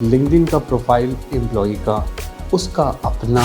LinkedIn का profile employ का, उसका अपना,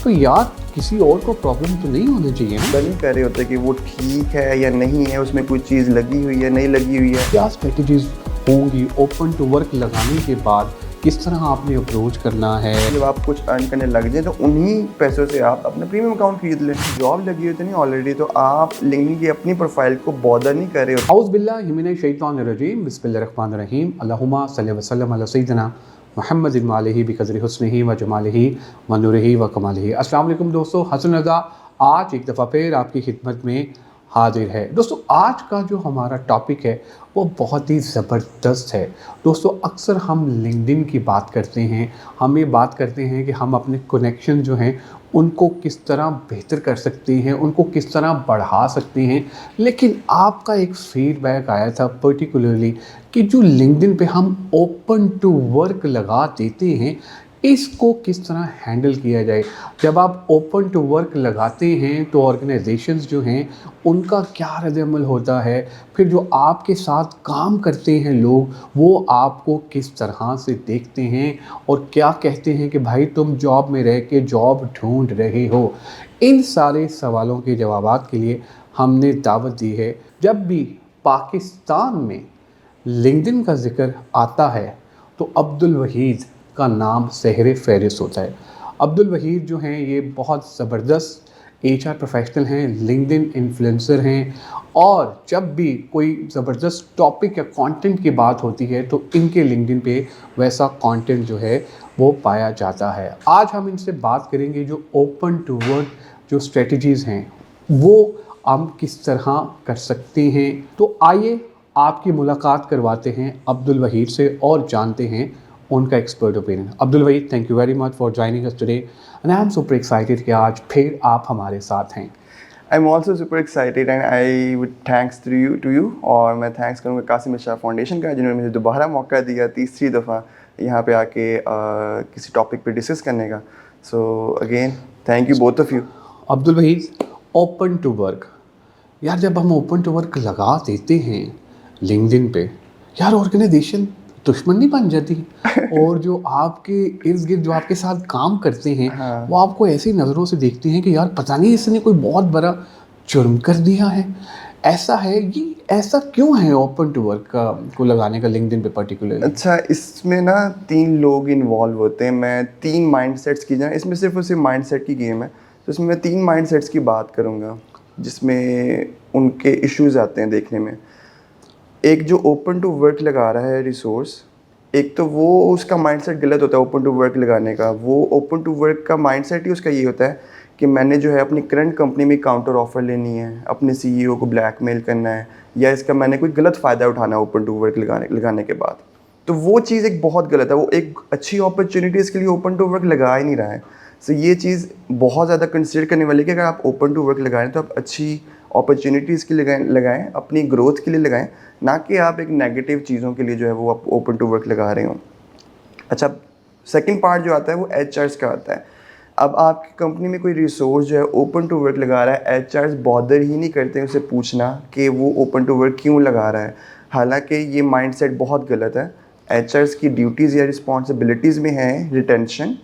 तो यार किसी और को प्रॉब्लम तो नहीं होनी चाहिए ना। नहीं कह रहे होते कि वो ठीक है या नहीं है, उसमें कोई चीज़ लगी हुई है नहीं लगी हुई है। क्या स्ट्रेटजीज होंगी ओपन टू वर्क लगाने के बाद, किस तरह आपने अप्रोच करना है। जब आप कुछ अर्न करने लग जाए तो उन्हीं पैसों से आप अपना प्रीमियम अकाउंट खरीद लें। जॉब लगी हुई तो नहीं ऑलरेडी, तो आप लिंक्डइन की अपनी प्रोफाइल को बॉदर नहीं कर रहे हो। औज़ बिल्लाहि मिनश शैतानिर्रजीम, बिस्मिल्लाहिर्रहमानिर्रहीम, अल्लाहुम्मा सल्लि व सल्लिम अला सय्यिदिना मुहम्मदिन व आलिहि बिक़द्रि हुस्निही व जमालिही व नूरिही व कमालिही। अस्सलाम वालेकुम दोस्तों, हसन रज़ा आज एक दफ़ा फिर आपकी खिदमत में हाजिर है। दोस्तों आज का जो हमारा टॉपिक है वो बहुत ही ज़बरदस्त है। दोस्तों अक्सर हम लिंक्डइन की बात करते हैं, हम ये बात करते हैं कि हम अपने कनेक्शन जो हैं उनको किस तरह बेहतर कर सकते हैं, उनको किस तरह बढ़ा सकते हैं। लेकिन आपका एक फीडबैक आया था पर्टिकुलरली कि जो लिंक्डइन पे हम ओपन टू वर्क लगा देते हैं, इसको किस तरह हैंडल किया जाए। जब आप ओपन टू वर्क लगाते हैं तो ऑर्गेनाइजेशंस जो हैं उनका क्या रद्द-ए-अमल होता है, फिर जो आपके साथ काम करते हैं लोग वो आपको किस तरह से देखते हैं और क्या कहते हैं कि भाई तुम जॉब में रह के जॉब ढूंढ रहे हो। इन सारे सवालों के जवाबात के लिए हमने दावत दी है। जब भी पाकिस्तान में लिंक्डइन का ज़िक्र आता है तो अब्दुल वहीद का नाम सहरे फहरिस्त होता है। अब्दुल वहीद जो हैं ये बहुत ज़बरदस्त एचआर प्रोफेशनल हैं, लिंक्डइन इन्फ्लुएंसर हैं और जब भी कोई ज़बरदस्त टॉपिक या कंटेंट की बात होती है तो इनके लिंक्डइन पे वैसा कंटेंट जो है वो पाया जाता है। आज हम इनसे बात करेंगे जो ओपन टू वर्क जो स्ट्रेटजीज़ हैं वो हम किस तरह कर सकते हैं। तो आइए आपकी मुलाकात करवाते हैं अब्दुल वहीद से और जानते हैं उनका expert opinion. Abdul Waheed, thank you very much for joining us today and I am super excited कि आज फिर आप हमारे साथ हैं। I am also super excited and I would thanks to you और मैं थैंक्स करूँगा कासिम शाह फाउंडेशन का जिन्होंने मुझे दोबारा मौका दिया तीसरी दफ़ा यहाँ पे आके किसी टॉपिक पे डिस्कस करने का। So again thank you both of you. Abdul Waheed, open to work, यार जब हम ओपन टू वर्क लगा देते हैं लिंक्डइन पे, यार ऑर्गेनाइजेशन दुश्मन नहीं बन जाती और जो आपके इर्द गिर्द जो आपके साथ काम करते हैं हाँ। वो आपको ऐसी नज़रों से देखते हैं कि यार पता नहीं इसने कोई बहुत बड़ा जुर्म कर दिया है। ऐसा है, ये ऐसा क्यों है ओपन टू वर्क का को लगाने का लिंक्डइन पे पर्टिकुलरली? अच्छा, इसमें ना 3 लोग इन्वॉल्व होते हैं। मैं 3 माइंडसेट्स की जाए, इसमें सिर्फ और सिर्फ माइंडसेट की गेम है, तो इसमें मैं 3 माइंडसेट्स की बात करूँगा जिसमें उनके इश्यूज आते हैं देखने में। एक जो ओपन टू वर्क लगा रहा है रिसोर्स, एक तो वो उसका माइंडसेट गलत होता है ओपन टू वर्क लगाने का। वो ओपन टू वर्क का माइंडसेट ही उसका ये होता है कि मैंने जो है अपनी करंट कंपनी में काउंटर ऑफर लेनी है, अपने सीईओ को ब्लैकमेल करना है, या इसका मैंने कोई गलत फ़ायदा उठाना है ओपन टू वर्क लगाने के बाद। तो वो चीज़ एक बहुत गलत है। वो एक अच्छी अपॉर्चुनिटीज़ के लिए ओपन टू वर्क लगा ही नहीं रहा है। सो ये चीज़ बहुत ज़्यादा कंसिडर करने वाली है कि अगर आप ओपन टू वर्क लगा रहे हैं तो आप अच्छी अपॉर्चुनिटीज़ के लिए लगाएं, अपनी ग्रोथ के लिए लगाएं, ना कि आप एक नेगेटिव चीज़ों के लिए जो है वो आप ओपन टू वर्क लगा रहे हो। अच्छा, सेकंड पार्ट जो आता है वो एचआर्स का आता है। अब आपकी कंपनी में कोई रिसोर्स जो है ओपन टू वर्क लगा रहा है, एचआर्स बॉदर ही नहीं करते उसे पूछना कि वो ओपन टू वर्क क्यों लगा रहा है। हालांकि ये माइंडसेट बहुत गलत है। एचआर्स की ड्यूटीज़ या रिस्पॉन्सिबिलिटीज़ में है रिटेंशन।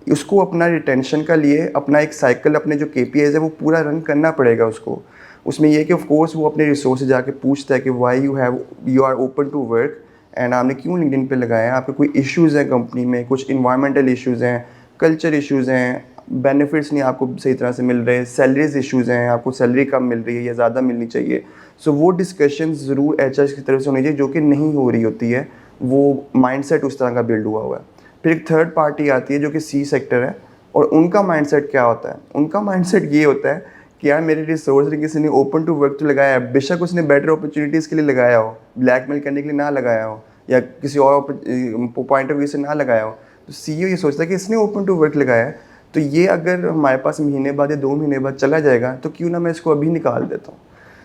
उसको अपना रिटेंशन का लिए अपना एक साइकिल, अपने जो केपीआईज है वो पूरा रन करना पड़ेगा उसको। उसमें यह कि ऑफ कोर्स वो अपने रिसोर्स से जाके पूछता है कि why you are open to work and आपने क्यों लिंक्डइन पे लगाया है, आपके कोई इश्यूज़ हैं कंपनी में, कुछ इन्वायरमेंटल इश्यूज़ हैं, कल्चर इश्यूज़ हैं, बेनिफिट्स नहीं आपको सही तरह से मिल रहे, सैलरीज इश्यूज़ हैं, आपको सैलरी कम मिल रही है या ज़्यादा मिलनी चाहिए। सो वो डिस्कशन ज़रूर एचआर की तरफ से होनी चाहिए, जो कि नहीं हो रही होती है। वो माइंडसेट उस तरह का बिल्ड हुआ है। फिर एक थर्ड पार्टी आती है जो कि सी सेक्टर है, और उनका माइंडसेट क्या होता है? उनका माइंडसेट ये होता है कि यार मेरे रिसोर्स ने किसी ने ओपन टू वर्क तो लगाया है, बेशक उसने बेटर अपॉर्चुनिटीज़ के लिए लगाया हो, ब्लैकमेल करने के लिए ना लगाया हो, या किसी और पॉइंट ऑफ व्यू से ना लगाया हो, तो सीईओ ये सोचता है कि इसने ओपन टू वर्क लगाया है, तो ये अगर हमारे पास महीने बाद या 2 महीने बाद चला जाएगा तो क्यों ना मैं इसको अभी निकाल देता हूँ।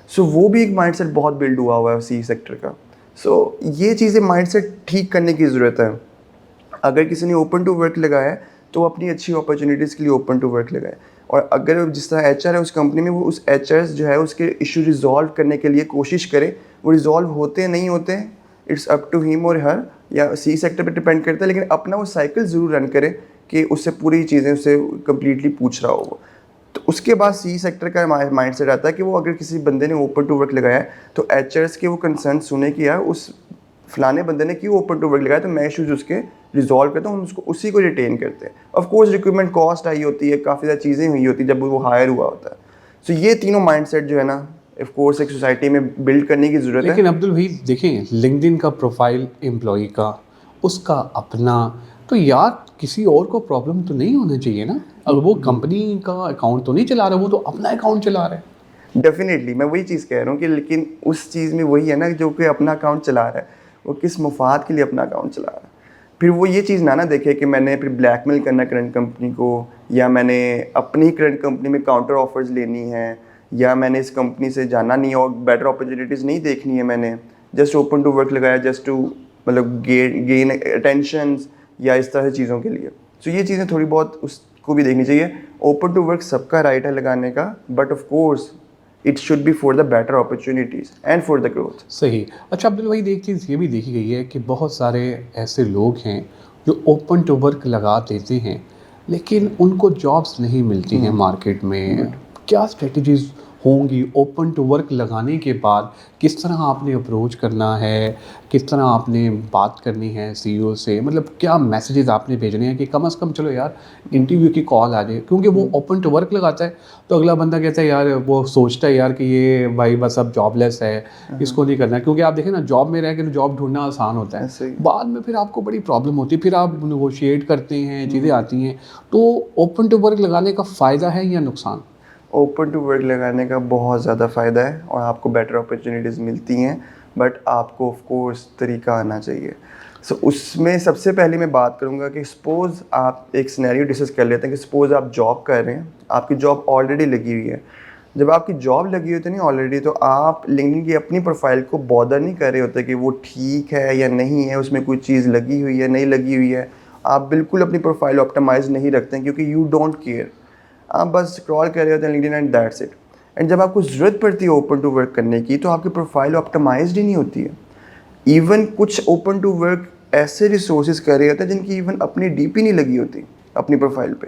सो वो भी एक माइंडसेट बहुत बिल्ड हुआ है सी सेक्टर का। सो ये चीज़ें माइंडसेट ठीक करने की ज़रूरत है। अगर किसी ने ओपन टू वर्क लगाया है तो अपनी अच्छी अपॉर्चुनिटीज़ के लिए ओपन टू वर्क लगाए, और अगर जिस तरह एचआर है उस कंपनी में, वो उस एचआर जो है उसके इशू रिजॉल्व करने के लिए कोशिश करे। वो रिजॉल्व होते नहीं होते, इट्स अप टू हिम और हर, या सी सेक्टर पे डिपेंड करता है, लेकिन अपना वो साइकिल ज़रूर रन करे कि उससे पूरी चीज़ें उससे कम्प्लीटली पूछ रहा हो वो। तो उसके बाद सी सेक्टर का माइंड सेट आता है कि वो अगर किसी बंदे ने ओपन टू वर्क लगाया है तो एचआरएस के वो कंसर्न सुने कि यार उस फलाने बंदे ने क्यों ओपन टू वर्क लगाया, तो मैं इशूज़ उसके रिजॉल्व करता हूँ, हम उसको उसी को रिटेन करते हैं। ऑफ कोर्स रिक्रूटमेंट कॉस्ट आई होती है, काफ़ी ज़्यादा चीज़ें हुई होती है जब वो हायर हुआ होता है। सो ये तीनों माइंडसेट जो है ना, ऑफ कोर्स एक सोसाइटी में बिल्ड करने की ज़रूरत है। लेकिन अब्दुल भाई देखें, लिंक्डइन का प्रोफाइल एम्प्लॉय का, उसका अपना, तो यार किसी और को प्रॉब्लम तो नहीं होना चाहिए ना। अगर वो कंपनी का अकाउंट तो नहीं चला रहा, वो तो अपना अकाउंट चला रहा है। डेफिनेटली मैं वही चीज़ कह रहा हूँ कि लेकिन उस चीज़ में वही है ना, जो कि अपना अकाउंट चला रहा है वो किस मुफाद के लिए अपना अकाउंट चला रहा है। फिर वो ये चीज़ ना देखे कि मैंने फिर ब्लैकमेल करना करंट कंपनी को, या मैंने अपनी करंट कंपनी में काउंटर ऑफर्स लेनी है, या मैंने इस कंपनी से जाना नहीं और बेटर अपॉर्चुनिटीज़ नहीं देखनी है। मैंने जस्ट ओपन टू वर्क लगाया जस्ट टू मतलब गेन अटेंशन या इस तरह की चीज़ों के लिए। सो ये चीज़ें थोड़ी बहुत उसको भी देखनी चाहिए। ओपन टू वर्क सबका राइट है लगाने का, but of course it should be for the better opportunities and for the growth. सही। अच्छा अब्दुल भाई, एक चीज़ ये भी देखी गई है कि बहुत सारे ऐसे लोग हैं जो ओपन टू वर्क लगा देते हैं लेकिन उनको जॉब्स नहीं मिलती हैं मार्केट में। क्या स्ट्रेटजीज होंगी ओपन टू वर्क लगाने के बाद? किस तरह आपने अप्रोच करना है, किस तरह आपने बात करनी है सीईओ से, मतलब क्या मैसेजेस आपने भेजने हैं कि कम से कम चलो यार इंटरव्यू की कॉल आ जाए? क्योंकि वो ओपन टू वर्क लगाता है तो अगला बंदा कहता है यार, वो सोचता है यार कि ये भाई बस अब जॉबलेस है, इसको नहीं करना। क्योंकि आप देखें ना, जॉब में रह के जॉब ढूंढना आसान होता है, ऐसे ही। बाद में फिर आपको बड़ी प्रॉब्लम होती है, फिर आप नेगोशिएट करते हैं, चीज़ें आती हैं। तो ओपन टू वर्क लगाने का फ़ायदा है या नुकसान? ओपन टू वर्क लगाने का बहुत ज़्यादा फ़ायदा है और आपको बेटर अपॉर्चुनिटीज़ मिलती हैं, बट आपको ऑफ कोर्स तरीका आना चाहिए। सो उसमें सबसे पहले मैं बात करूँगा कि सपोज़ आप एक सिनेरियो डिस्कस कर लेते हैं कि सपोज़ आप जॉब कर रहे हैं, आपकी जॉब ऑलरेडी लगी हुई है। जब आपकी जॉब लगी होती है नहीं ऑलरेडी, तो आप लिंक्डइन की अपनी प्रोफाइल को बॉदर नहीं कर रहे होते कि वो ठीक है या नहीं है, उसमें कोई चीज़ लगी हुई है नहीं लगी हुई है। आप बिल्कुल अपनी प्रोफाइल ऑप्टिमाइज़ नहीं रखते हैं क्योंकि यू डोंट केयर। आप बस स्क्रॉल कर रहे होते हैं LinkedIn and that's it. And जब आपको ज़रूरत पड़ती है ओपन टू वर्क करने की, तो आपकी प्रोफाइल ऑप्टिमाइज्ड ही नहीं होती है। इवन कुछ ओपन टू वर्क ऐसे रिसोर्सेज कर रहे होते हैं जिनकी इवन अपनी डीपी नहीं लगी होती अपनी प्रोफाइल पे,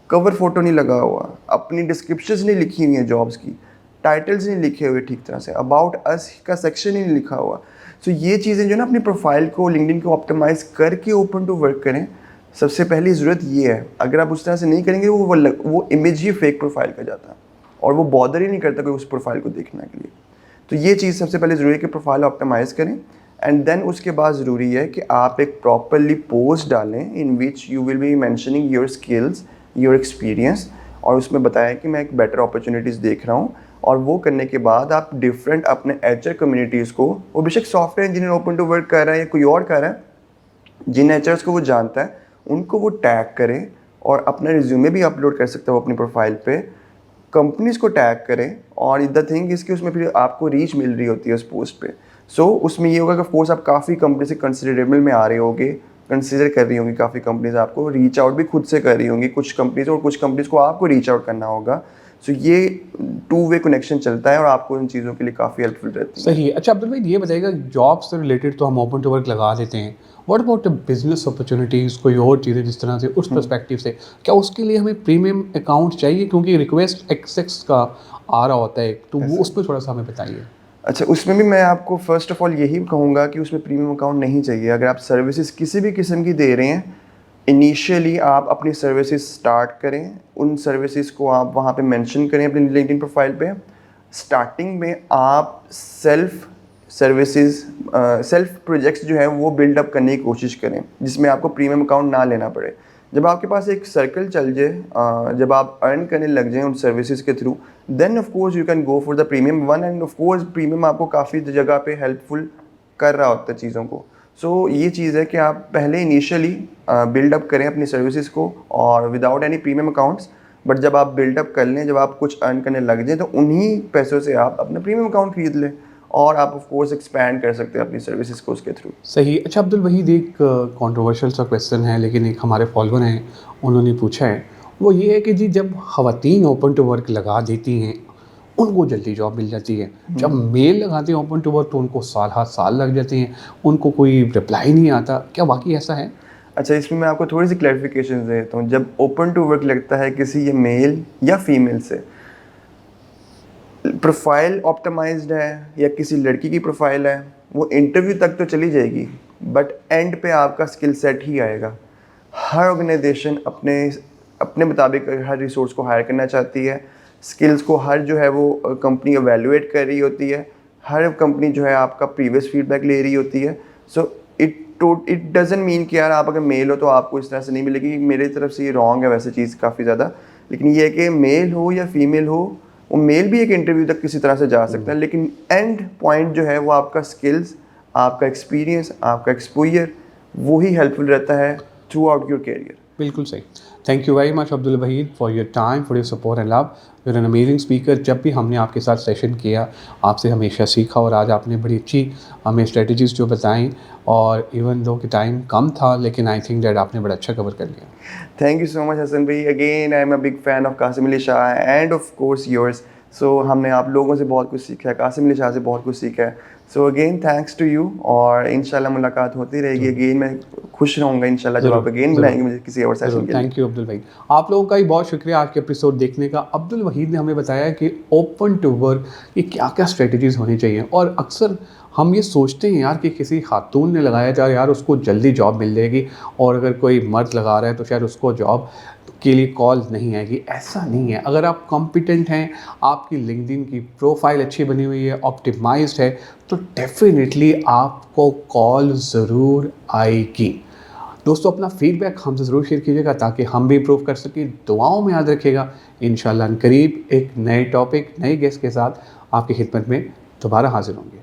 कवर फोटो नहीं लगा हुआ, अपनी डिस्क्रिप्शंस नहीं लिखी हुई हैं जॉब्स की, टाइटल्स नहीं लिखे हुए ठीक तरह से, अबाउट अस का सेक्शन ही नहीं लिखा हुआ। सो ये चीज़ें जो ना अपनी प्रोफाइल को लिंक्डइन को ऑप्टिमाइज़ करके ओपन टू वर्क करें। सबसे पहली ज़रूरत ये है, अगर आप उस तरह से नहीं करेंगे वो इमेज ही फेक प्रोफाइल का जाता है और वो बॉदर ही नहीं करता कोई उस प्रोफाइल को देखने के लिए। तो ये चीज़ सबसे पहले ज़रूरी है कि प्रोफाइल ऑप्टिमाइज़ करें। एंड देन उसके बाद ज़रूरी है कि आप एक प्रॉपरली पोस्ट डालें in which you will be mentioning your skills, your experience, और उसमें बताया कि मैं एक बेटर अपॉर्चुनिटीज़ देख रहा हूँ। और वो करने के बाद आप डिफरेंट अपने एचआर कम्युनिटीज़ को, वो बेशक software engineer open to work कर रहा है या कोई और कर रहा है, जिन एचआर्स को वो जानता है उनको वो टैग करें और अपना रिज्यूमे भी अपलोड कर सकते हो अपनी प्रोफाइल पे। कंपनीज को टैग करें और द थिंग इसकी उसमें फिर आपको रीच मिल रही होती है उस पोस्ट पे। सो उसमें ये होगा कि ऑफकोर्स आप काफ़ी कंपनी से कंसिडरेबल में आ रहे होगे, कंसिडर कर रही होंगी, काफ़ी कंपनीज आपको रीच आउट भी खुद से कर रही होंगी कुछ कंपनीज, और कुछ कंपनीज को आपको रीच आउट करना होगा। सो ये टू वे कनेक्शन चलता है और आपको इन चीज़ों के लिए काफ़ी हेल्पफुल रहती है। सही है। अच्छा अब्दुल भाई, ये बताइएगा, जॉब से रिलेटेड तो हम ओपन टू वर्क लगा देते हैं, व्हाट अबाउट बिजनेस अपॉर्चुनिटीज़, कोई और चीज़ें जिस तरह से उस पर्सपेक्टिव से, क्या उसके लिए हमें प्रीमियम अकाउंट चाहिए? क्योंकि रिक्वेस्ट एक्सेस का आ रहा होता है, तो वो उस पर थोड़ा सा हमें बताइए। अच्छा, उसमें भी मैं आपको फ़र्स्ट ऑफ़ ऑल यही कहूँगा कि उसमें प्रीमियम अकाउंट नहीं चाहिए। अगर आप सर्विसेज किसी भी किस्म की दे रहे हैं, इनिशियली आप अपनी सर्विसेज स्टार्ट करें, उन सर्विसेज को आप वहाँ पे मेंशन करें अपनी लिंक्डइन प्रोफाइल पे। स्टार्टिंग में आप सेल्फ सर्विसेज, सेल्फ प्रोजेक्ट्स जो है वो बिल्डअप करने की कोशिश करें जिसमें आपको प्रीमियम अकाउंट ना लेना पड़े। जब आपके पास एक सर्कल चल जाए, जब आप अर्न करने लग जाएं उन सर्विसेज के through, then of course you can go for the premium one. And of course premium आपको काफ़ी जगह पे हेल्पफुल कर रहा होता है चीज़ों को। सो ये चीज़ है कि आप पहले इनिशियली बिल्डअप करें अपनी सर्विसेज को और without any premium accounts, but जब आप बिल्डअप कर लें, जब आप कुछ अर्न करने लग जाएं, तो उन्हीं पैसों से आप अपना प्रीमियम अकाउंट खरीद लें और आप ऑफ कोर्स एक्सपैंड कर सकते हैं अपनी सर्विसेज को उसके थ्रू। सही। अच्छा अब्दुल, वही एक कंट्रोवर्शियल सा क्वेश्चन है, लेकिन एक हमारे फॉलोअर हैं उन्होंने पूछा है, वो ये है कि जी जब ख़वातीन ओपन टू वर्क लगा देती हैं उनको जल्दी जॉब मिल जाती है। जब मेल लगाते हैं ओपन टू वर्क तो उनको साल हाथ साल लग जाते हैं, उनको कोई रिप्लाई नहीं आता। क्या वाकई ऐसा है? अच्छा, इसमें मैं आपको थोड़ी सी क्लैरिफिकेशन देता हूँ। जब ओपन टू वर्क लगता है किसी ये मेल या फीमेल से, प्रोफाइल ऑप्टिमाइज्ड है या किसी लड़की की प्रोफाइल है, वो इंटरव्यू तक तो चली जाएगी, बट एंड पे आपका स्किल सेट ही आएगा। हर ऑर्गेनाइजेशन अपने अपने मुताबिक हर रिसोर्स को हायर करना चाहती है। स्किल्स को हर जो है वो कंपनी एवेलुएट कर रही होती है। हर कंपनी जो है आपका प्रीवियस फीडबैक ले रही होती है। सो इट डजंट मीन कि यार आप अगर मेल हो तो आपको इस तरह से नहीं मिलेगी। मेरी तरफ से ये रॉन्ग है वैसे चीज़ काफ़ी ज़्यादा, लेकिन ये है कि मेल हो या फीमेल हो, वो मेल भी एक इंटरव्यू तक किसी तरह से जा सकता है, लेकिन एंड पॉइंट जो है वो आपका स्किल्स, आपका एक्सपीरियंस, आपका एक्सपोजर, वो ही हेल्पफुल रहता है थ्रू आउट योर कैरियर। बिल्कुल सही। Thank you very much Abdul Waheed for your time, for your support and love. You're an amazing speaker. जब भी हमने आपके साथ सेशन किया, आपसे हमेशा सीखा, और आज आपने बड़ी अच्छी हमें स्ट्रेटजीज़ जो बताई, और इवन दो कि टाइम कम था, लेकिन आई थिंक दैट आपने बड़ा अच्छा कवर कर लिया। Thank you so much Hasan भाई। Again I am a big fan of Qasim Ali Shah and of course yours. So हमने आप लोगों से बहुत कुछ सीखा है, कासिम अली शाह से बहुत कुछ सीखा है। So again thanks to you, और इंशाल्लाह मुलाकात होती रहेगी। अगेन मैं खुश रहूँगा इंशाल्लाह जब आप अगेन बुलाएंगे मुझे किसी और सेशन के लिए। Thank you Abdul Waheed. आप लोगों का भी बहुत शुक्रिया आज के एपिसोड देखने का। अब्दुल वहीद ने हमें बताया कि ओपन टू वर्क की क्या क्या स्ट्रेटजीज़ होनी चाहिए। और अक्सर हम ये सोचते हैं यार कि किसी खातून ने लगाया जाए यार उसको जल्दी जॉब मिल जाएगी, और अगर कोई मर्द लगा रहा है तो शायद उसको जॉब के लिए कॉल नहीं आएगी। ऐसा नहीं है। अगर आप कॉम्पिटेंट हैं, आपकी लिंक्डइन की प्रोफाइल अच्छी बनी हुई है, ऑप्टिमाइज्ड है, तो डेफिनेटली आपको कॉल ज़रूर आएगी। दोस्तों, अपना फीडबैक हमसे ज़रूर शेयर कीजिएगा ताकि हम भी इम्प्रूव कर सकें। दुआओं में याद रखिएगा। इंशाल्लाह करीब एक नए टॉपिक, नए गेस्ट के साथ आपकी खिदमत में दोबारा हाजिर होंगे।